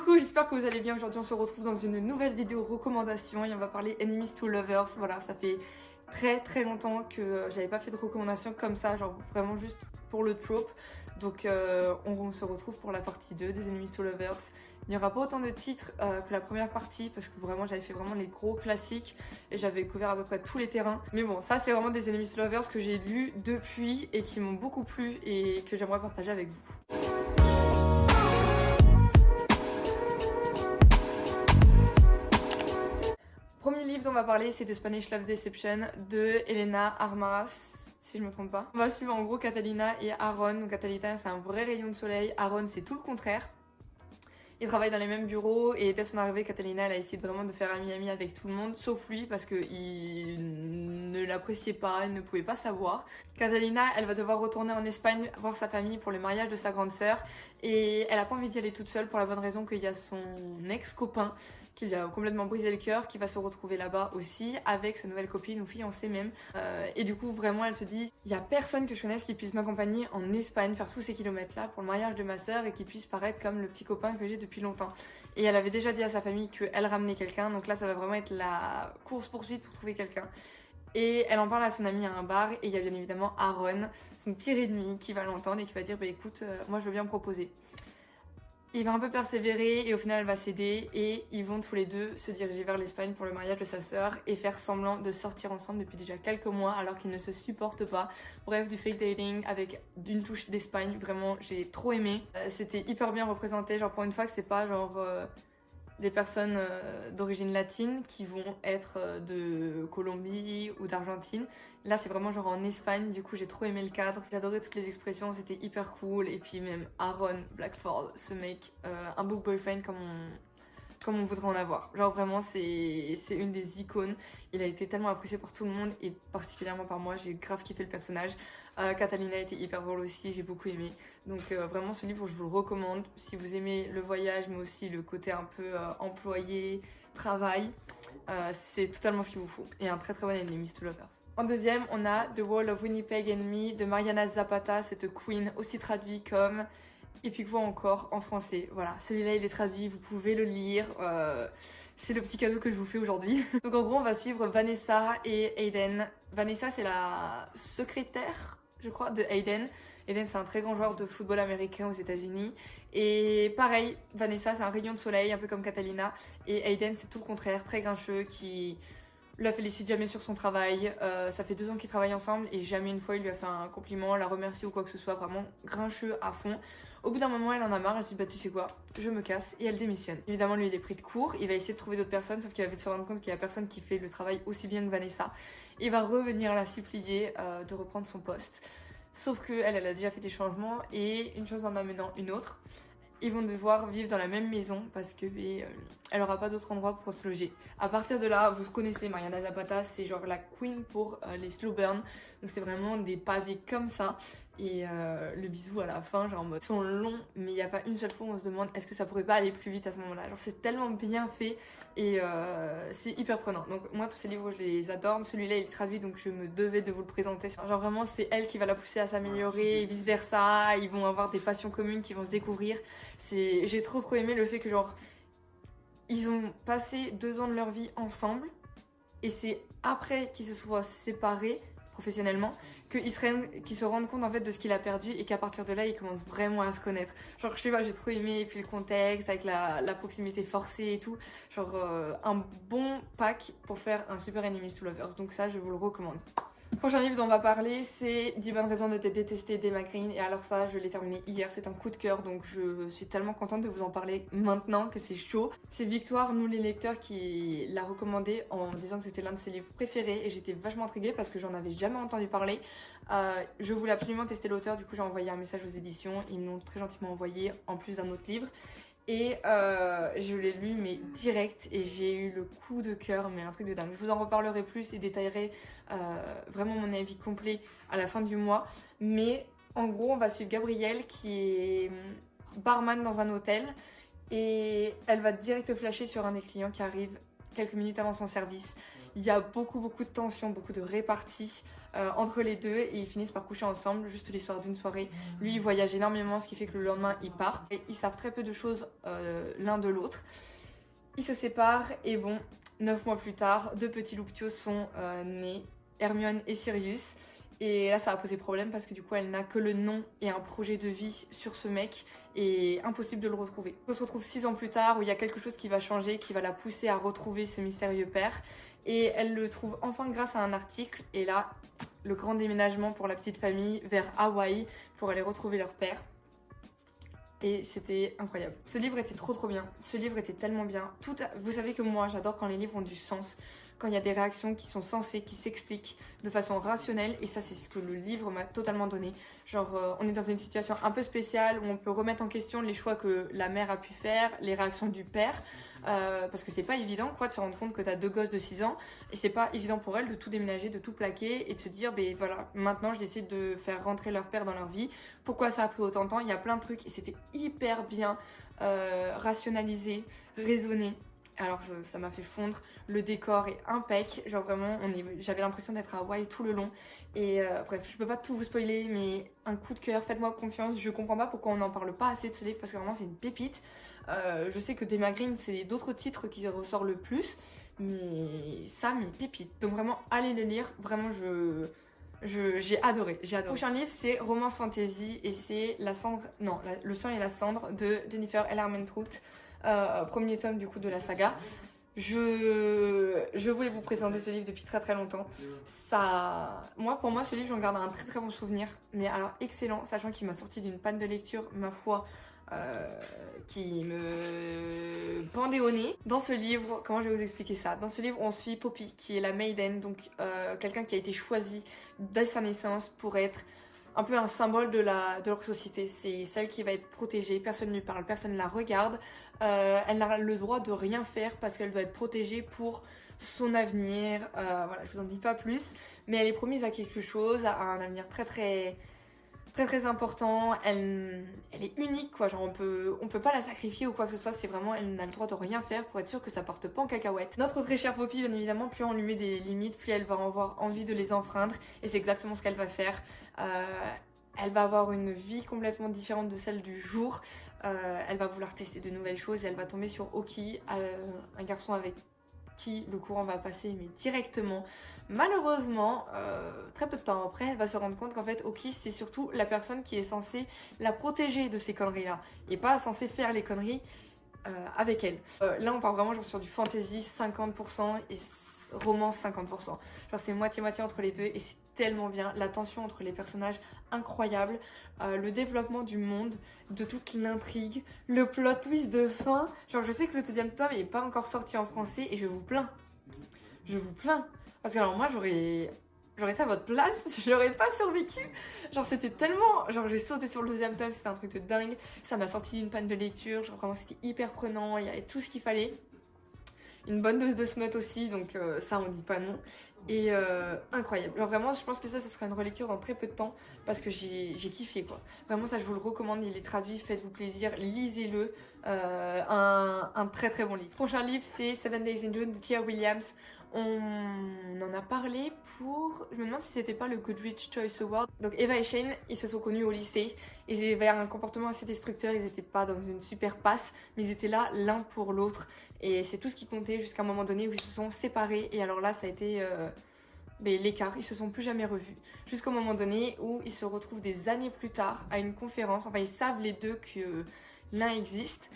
coucou, j'espère que vous allez bien. Aujourd'hui on se retrouve dans une nouvelle vidéo recommandation et on va parler Enemies to Lovers. Voilà, ça fait très longtemps que j'avais pas fait de recommandations comme ça, genre vraiment juste pour le trope. Donc on se retrouve pour la partie 2 des Enemies to Lovers. Il n'y aura pas autant de titres que la première partie parce que vraiment j'avais fait vraiment les gros classiques et j'avais couvert à peu près tous les terrains. Mais bon, ça c'est vraiment des Enemies to Lovers que j'ai lus depuis et qui m'ont beaucoup plu et que j'aimerais partager avec vous. Premier livre dont on va parler, c'est de Spanish Love Deception de Elena Armas, si je me trompe pas. On va suivre en gros Catalina et Aaron. Donc Catalina c'est un vrai rayon de soleil, Aaron c'est tout le contraire. Ils travaillent dans les mêmes bureaux et dès son arrivée, Catalina elle a essayé vraiment de faire ami-ami avec tout le monde, sauf lui parce qu'il ne l'appréciait pas, il ne pouvait pas se la voir. Catalina elle va devoir retourner en Espagne voir sa famille pour le mariage de sa grande sœur et elle a pas envie d'y aller toute seule pour la bonne raison qu'il y a son ex-copain qui lui a complètement brisé le cœur, qui va se retrouver là-bas aussi avec sa nouvelle copine ou fiancée même. Et du coup vraiment elle se dit, il y a personne que je connaisse qui puisse m'accompagner en Espagne, faire tous ces kilomètres là pour le mariage de ma sœur et qui puisse paraître comme le petit copain que j'ai depuis longtemps. Et elle avait déjà dit à sa famille qu'elle ramenait quelqu'un, donc là ça va vraiment être la course-poursuite pour trouver quelqu'un. Et elle en parle à son ami à un bar et il y a bien évidemment Aaron, son pire ennemi, qui va l'entendre et qui va dire bah écoute, moi je veux bien me proposer. Il va un peu persévérer et au final elle va céder et ils vont tous les deux se diriger vers l'Espagne pour le mariage de sa sœur et faire semblant de sortir ensemble depuis déjà quelques mois alors qu'ils ne se supportent pas. Bref, du fake dating avec une touche d'Espagne, vraiment j'ai trop aimé. C'était hyper bien représenté, genre pour une fois que c'est pas genre des personnes d'origine latine qui vont être de Colombie ou d'Argentine. Là c'est vraiment genre en Espagne, du coup j'ai trop aimé le cadre, j'ai adoré toutes les expressions, c'était hyper cool. Et puis même Aaron Blackford, ce mec, un book boyfriend comme on voudrait en avoir. Genre vraiment c'est une des icônes, il a été tellement apprécié par tout le monde et particulièrement par moi, j'ai grave kiffé le personnage. Catalina était hyper drôle aussi, j'ai beaucoup aimé. Donc vraiment ce livre je vous le recommande si vous aimez le voyage mais aussi le côté un peu employé, travail. C'est totalement ce qu'il vous faut. Et un très bon Enemies to Lovers. En deuxième on a The Wall of Winnipeg and Me de Mariana Zapata, cette queen aussi traduit comme Et puis quoi encore en français. Voilà, celui-là il est traduit, vous pouvez le lire. C'est le petit cadeau que je vous fais aujourd'hui. Donc en gros on va suivre Vanessa et Aiden. Vanessa c'est la secrétaire je crois de Aiden. Aiden c'est un très grand joueur de football américain aux États-Unis. Et pareil, Vanessa c'est un rayon de soleil un peu comme Catalina. Et Aiden c'est tout le contraire, très grincheux qui la félicite jamais sur son travail. Ça fait 2 ans qu'ils travaillent ensemble et jamais une fois il lui a fait un compliment, la remercie ou quoi que ce soit. Vraiment grincheux à fond. Au bout d'un moment elle en a marre, elle se dit bah tu sais quoi, je me casse et elle démissionne. Évidemment lui il est pris de court, il va essayer de trouver d'autres personnes sauf qu'il va vite se rendre compte qu'il y a personne qui fait le travail aussi bien que Vanessa. Il va revenir la supplier de reprendre son poste. Sauf qu'elle a déjà fait des changements et une chose en amenant une autre. Ils vont devoir vivre dans la même maison parce que elle aura pas d'autre endroit pour se loger. À partir de là, vous connaissez Mariana Zapata, c'est genre la queen pour les slow burn. Donc c'est vraiment des pavés comme ça. Et le bisou à la fin, genre en mode, ils sont longs, mais il n'y a pas une seule fois où on se demande est-ce que ça pourrait pas aller plus vite à ce moment-là. Genre c'est tellement bien fait et c'est hyper prenant. Donc moi tous ces livres je les adore. Celui-là il est traduit donc je me devais de vous le présenter. Genre vraiment c'est elle qui va la pousser à s'améliorer et vice versa. Ils vont avoir des passions communes qui vont se découvrir. J'ai trop aimé le fait que genre ils ont passé 2 ans de leur vie ensemble et c'est après qu'ils se soient séparés professionnellement qu'ils se rendent compte en fait de ce qu'il a perdu et qu'à partir de là ils commencent vraiment à se connaître. Genre je sais pas, j'ai trop aimé et puis le contexte avec la proximité forcée et tout. Genre un bon pack pour faire un super Enemies to Lovers, donc ça je vous le recommande. Prochain livre dont on va parler, c'est 10 bonnes raisons de te détester d'Emma Green. Et alors ça, je l'ai terminé hier, c'est un coup de cœur, donc je suis tellement contente de vous en parler maintenant que c'est chaud. C'est Victoire, nous les lecteurs, qui l'a recommandé en disant que c'était l'un de ses livres préférés. Et j'étais vachement intriguée parce que j'en avais jamais entendu parler. Je voulais absolument tester l'auteur, du coup j'ai envoyé un message aux éditions. Ils me l'ont très gentiment envoyé, en plus d'un autre livre. Et je l'ai lu mais direct et j'ai eu le coup de cœur, mais un truc de dingue. Je vous en reparlerai plus et détaillerai vraiment mon avis complet à la fin du mois. Mais en gros on va suivre Gabrielle qui est barman dans un hôtel et elle va direct flasher sur un des clients qui arrive quelques minutes avant son service. Il y a beaucoup de tension, beaucoup de répartie entre les deux et ils finissent par coucher ensemble, juste l'histoire d'une soirée. Lui, il voyage énormément, ce qui fait que le lendemain, il part. Et ils savent très peu de choses l'un de l'autre. Ils se séparent et bon, 9 mois plus tard, 2 petits loups sont nés, Hermione et Sirius. Et là, ça a posé problème parce que du coup, elle n'a que le nom et un projet de vie sur ce mec et impossible de le retrouver. On se retrouve 6 ans plus tard où il y a quelque chose qui va changer, qui va la pousser à retrouver ce mystérieux père. Et elle le trouve enfin grâce à un article. Et là, le grand déménagement pour la petite famille vers Hawaï pour aller retrouver leur père. Et c'était incroyable. Ce livre était trop bien. Ce livre était tellement bien. Vous savez que moi, j'adore quand les livres ont du sens. Quand il y a des réactions qui sont sensées, qui s'expliquent de façon rationnelle. Et ça, c'est ce que le livre m'a totalement donné. Genre, on est dans une situation un peu spéciale où on peut remettre en question les choix que la mère a pu faire, les réactions du père. Parce que c'est pas évident, quoi, de se rendre compte que t'as 2 gosses de 6 ans. Et c'est pas évident pour elle de tout déménager, de tout plaquer et de se dire, ben voilà, maintenant je décide de faire rentrer leur père dans leur vie. Pourquoi ça a pris autant de temps? Il y a plein de trucs et c'était hyper bien rationalisé, raisonné. Alors ça m'a fait fondre, le décor est impec, genre vraiment j'avais l'impression d'être à Hawaï tout le long et bref je peux pas tout vous spoiler mais un coup de cœur, faites-moi confiance, je comprends pas pourquoi on n'en parle pas assez de ce livre parce que vraiment c'est une pépite. Je sais que Dema Green c'est d'autres titres qui ressortent le plus mais ça mais pépite, donc vraiment allez le lire, vraiment j'ai adoré. Le prochain livre c'est Romance Fantasy et c'est Le sang et la cendre de Jennifer L. Armentrout. Premier tome du coup de la saga. Je voulais vous présenter ce livre depuis très longtemps. Pour moi ce livre j'en garde un très bon souvenir. Mais alors excellent, sachant qu'il m'a sorti d'une panne de lecture, ma foi, qui me pendait au nez. Dans ce livre, comment je vais vous expliquer ça? Dans ce livre on suit Poppy qui est la Maiden, donc quelqu'un qui a été choisi dès sa naissance pour être un peu un symbole de leur société. C'est celle qui va être protégée, personne ne lui parle, personne ne la regarde. Elle n'a le droit de rien faire parce qu'elle doit être protégée pour son avenir. Voilà, je vous en dis pas plus. Mais elle est promise à quelque chose, à un avenir très important. Elle est unique, quoi. Genre on peut pas la sacrifier ou quoi que ce soit. C'est vraiment, elle n'a le droit de rien faire pour être sûre que ça porte pas en cacahuète. Notre très chère Poppy, bien évidemment, plus on lui met des limites, plus elle va avoir envie de les enfreindre. Et c'est exactement ce qu'elle va faire. Elle va avoir une vie complètement différente de celle du jour. Elle va vouloir tester de nouvelles choses et elle va tomber sur Oki, un garçon avec qui le courant va passer mais directement. Malheureusement, très peu de temps après, elle va se rendre compte qu'en fait Oki c'est surtout la personne qui est censée la protéger de ces conneries là et pas censée faire les conneries avec elle. Là on part vraiment genre sur du fantasy 50% et romance 50%. Genre c'est moitié-moitié entre les deux et c'est tellement bien. La tension entre les personnages incroyable, le développement du monde, de toute l'intrigue, le plot twist de fin. Genre je sais que le 2e tome n'est pas encore sorti en français et je vous plains. Parce que alors moi j'aurais été à votre place, j'aurais pas survécu. Genre c'était tellement... Genre j'ai sauté sur le 2e tome, c'était un truc de dingue. Ça m'a sorti d'une panne de lecture, genre vraiment c'était hyper prenant, il y avait tout ce qu'il fallait. Une bonne dose de smut aussi, donc ça on dit pas non. Et incroyable. Genre vraiment je pense que ça sera une relecture dans très peu de temps parce que j'ai kiffé quoi. Vraiment ça je vous le recommande, il est traduit, faites-vous plaisir, lisez-le. Un très bon livre. Prochain livre c'est 7 Days in June de Tia Williams. On en a parlé pour... Je me demande si c'était pas le Goodreads Choice Award. Donc Eva et Shane, ils se sont connus au lycée. Ils avaient un comportement assez destructeur, ils étaient pas dans une super passe, mais ils étaient là l'un pour l'autre. Et c'est tout ce qui comptait jusqu'à un moment donné où ils se sont séparés. Et alors là, ça a été l'écart. Ils se sont plus jamais revus. Jusqu'au moment donné où ils se retrouvent des années plus tard à une conférence. Enfin, ils savent les deux que l'un existe.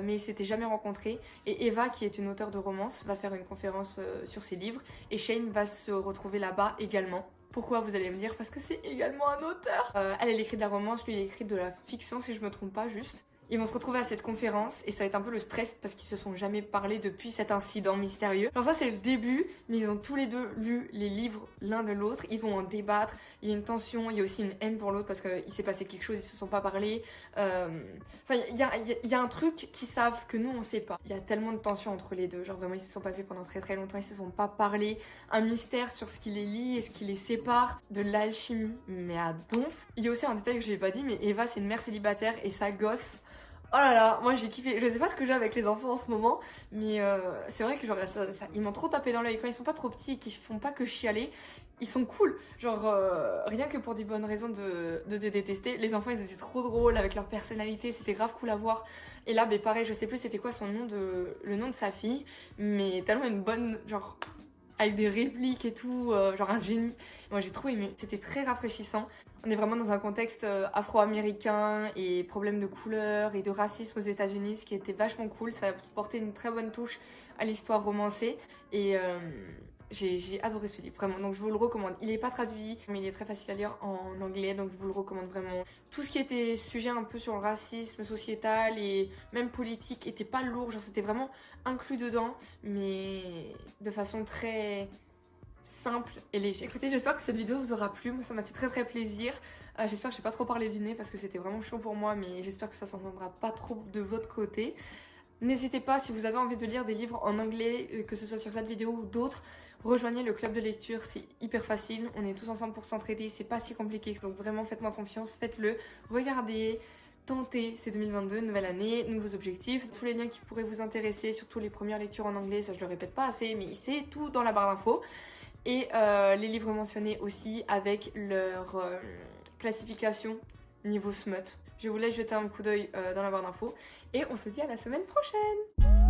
Mais ils s'étaient jamais rencontrés. Et Eva, qui est une auteure de romance, va faire une conférence sur ses livres. Et Shane va se retrouver là-bas également. Pourquoi, vous allez me dire? Parce que c'est également un auteur. Elle écrit de la romance, lui il écrit de la fiction si je me trompe pas juste. Ils vont se retrouver à cette conférence et ça va être un peu le stress parce qu'ils se sont jamais parlé depuis cet incident mystérieux. Alors ça c'est le début, mais ils ont tous les deux lu les livres l'un de l'autre, ils vont en débattre, il y a une tension, il y a aussi une haine pour l'autre parce qu'il s'est passé quelque chose, ils se sont pas parlé. Enfin il y a un truc qu'ils savent que nous on sait pas. Il y a tellement de tension entre les deux, genre vraiment ils se sont pas vus pendant très longtemps, ils se sont pas parlé. Un mystère sur ce qui les lie et ce qui les sépare, de l'alchimie, mais à donf. Il y a aussi un détail que je n'ai pas dit, mais Eva c'est une mère célibataire et sa gosse. Oh là là, moi j'ai kiffé. Je sais pas ce que j'ai avec les enfants en ce moment, mais c'est vrai que genre ils m'ont trop tapé dans l'œil. Quand ils sont pas trop petits et qu'ils font pas que chialer, ils sont cool. Genre rien que pour des bonnes raisons de te détester. Les enfants ils étaient trop drôles avec leur personnalité, c'était grave cool à voir. Et là, pareil, je sais plus c'était quoi le nom de sa fille, mais tellement une bonne, genre avec des répliques et tout, genre un génie. Moi j'ai trop aimé, c'était très rafraîchissant. On est vraiment dans un contexte afro-américain et problème de couleur et de racisme aux États-Unis, ce qui était vachement cool. Ça a porté une très bonne touche à l'histoire romancée et j'ai adoré ce livre, vraiment. Donc je vous le recommande. Il n'est pas traduit, mais il est très facile à lire en anglais, donc je vous le recommande vraiment. Tout ce qui était sujet un peu sur le racisme sociétal et même politique était pas lourd, genre c'était vraiment inclus dedans, mais de façon très simple et léger. Écoutez, j'espère que cette vidéo vous aura plu. Moi, ça m'a fait très plaisir. J'espère que j'ai pas trop parlé du nez parce que c'était vraiment chaud pour moi, mais j'espère que ça s'entendra pas trop de votre côté. N'hésitez pas, si vous avez envie de lire des livres en anglais, que ce soit sur cette vidéo ou d'autres, rejoignez le club de lecture, c'est hyper facile. On est tous ensemble pour s'entraider, c'est pas si compliqué. Donc vraiment, faites-moi confiance, faites-le. Regardez, tentez, c'est 2022, nouvelle année, nouveaux objectifs. Tous les liens qui pourraient vous intéresser, surtout les premières lectures en anglais, ça je le répète pas assez, mais c'est tout dans la barre d'infos. Et les livres mentionnés aussi avec leur classification niveau smut. Je vous laisse jeter un coup d'œil dans la barre d'infos et on se dit à la semaine prochaine.